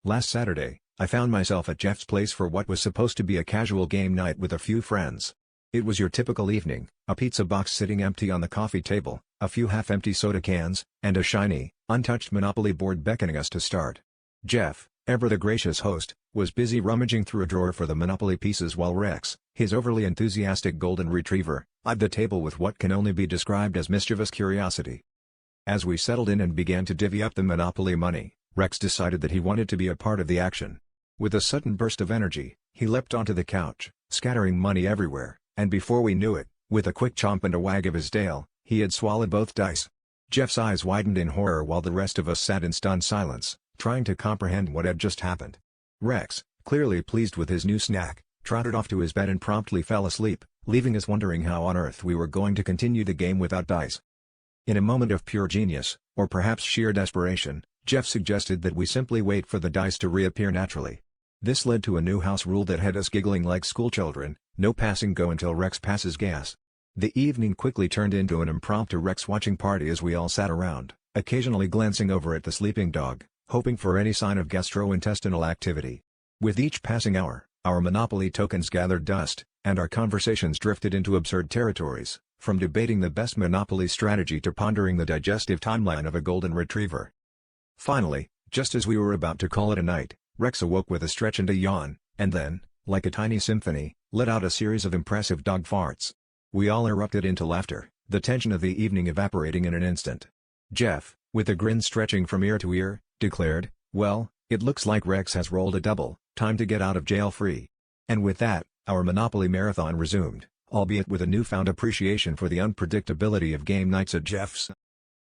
Last Saturday, I found myself at Jeff's place for what was supposed to be a casual game night with a few friends. It was your typical evening, a pizza box sitting empty on the coffee table, a few half-empty soda cans, and a shiny, untouched Monopoly board beckoning us to start. Jeff, ever the gracious host, was busy rummaging through a drawer for the Monopoly pieces while Rex, his overly enthusiastic golden retriever, eyed the table with what can only be described as mischievous curiosity. As we settled in and began to divvy up the Monopoly money, Rex decided that he wanted to be a part of the action. With a sudden burst of energy, he leapt onto the couch, scattering money everywhere, and before we knew it, with a quick chomp and a wag of his tail, he had swallowed both dice. Jeff's eyes widened in horror while the rest of us sat in stunned silence, trying to comprehend what had just happened. Rex, clearly pleased with his new snack, trotted off to his bed and promptly fell asleep, leaving us wondering how on earth we were going to continue the game without dice. In a moment of pure genius, or perhaps sheer desperation, Jeff suggested that we simply wait for the dice to reappear naturally. This led to a new house rule that had us giggling like schoolchildren: no passing go until Rex passes gas. The evening quickly turned into an impromptu Rex watching party as we all sat around, occasionally glancing over at the sleeping dog, hoping for any sign of gastrointestinal activity. With each passing hour, our Monopoly tokens gathered dust, and our conversations drifted into absurd territories, from debating the best Monopoly strategy to pondering the digestive timeline of a golden retriever. Finally, just as we were about to call it a night, Rex awoke with a stretch and a yawn, and then, like a tiny symphony, let out a series of impressive dog farts. We all erupted into laughter, the tension of the evening evaporating in an instant. Jeff, with a grin stretching from ear to ear, declared, "Well, it looks like Rex has rolled a double, time to get out of jail free." And with that, our Monopoly marathon resumed, albeit with a newfound appreciation for the unpredictability of game nights at Jeff's.